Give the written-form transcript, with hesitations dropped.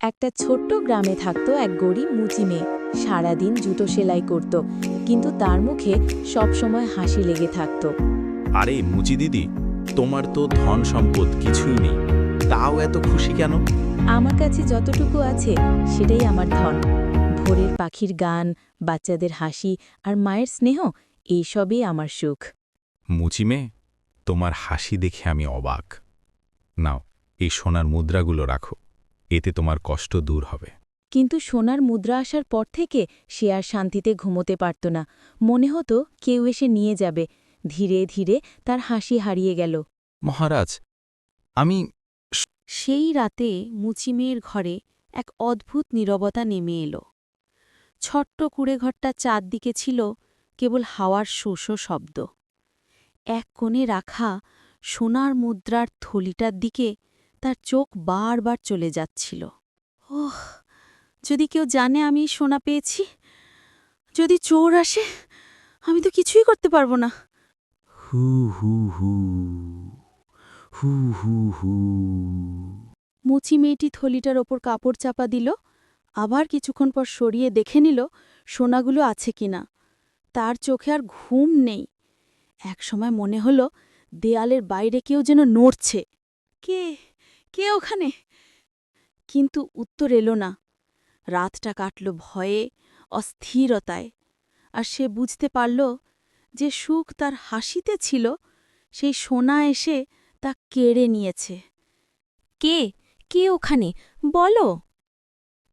একটা ছোট্ট গ্রামে থাকতো এক গরিব মুচি মেয়ে। সারাদিন জুতো সেলাই করত, কিন্তু তার মুখে সবসময় হাসি লেগে থাকত। আরে মুচি দিদি, তোমার তো ধন সম্পদ কিছুই নেই, তাও এত খুশি কেন? আমার কাছে যতটুকু আছে সেটাই আমার ধন। ভোরের পাখির গান, বাচ্চাদের হাসি আর মায়ের স্নেহ, এইসবই আমার সুখ। মুচি মেয়ে, তোমার হাসি দেখে আমি অবাক। নাও, এই সোনার মুদ্রাগুলো রাখো, এতে তোমার কষ্ট দূর হবে। কিন্তু সোনার মুদ্রা আসার পর থেকে সে আর শান্তিতে ঘুমোতে পারত না। মনে হতো কেউ এসে নিয়ে যাবে। ধীরে ধীরে তার হাসি হারিয়ে গেল। মহারাজ, আমি সেই রাতে মুচিমেয়ের ঘরে এক অদ্ভুত নীরবতা নেমে এলো। ছোট্ট কুঁড়েঘরটা চারদিকে ছিল কেবল হাওয়ার শোষো শব্দ। এক কোণে রাখা সোনার মুদ্রার থলিটার দিকে তার চোখ বারবার চলে যাচ্ছিল। ওহ, যদি কেউ জানে আমি সোনা পেয়েছি, যদি চোর আসে, আমি তো কিছুই করতে পারবো না। হু হু হু হু হু হু। মুচি মেয়েটি থলিটার ওপর কাপড় চাপা দিল, আবার কিছুক্ষণ পর সরিয়ে দেখে নিল সোনাগুলো আছে কিনা। তার চোখে আর ঘুম নেই। একসময় মনে হলো দেয়ালের বাইরে কেউ যেন নড়ছে। কে কে ওখানে? কিন্তু উত্তর এলো না। রাতটা কাটল ভয়ে, অস্থিরতায়। আর সে বুঝতে পারল যে সুখ তার হাসিতে ছিল, সেই সোনা এসে তা কেড়ে নিয়েছে। কে কে ওখানে? বলো।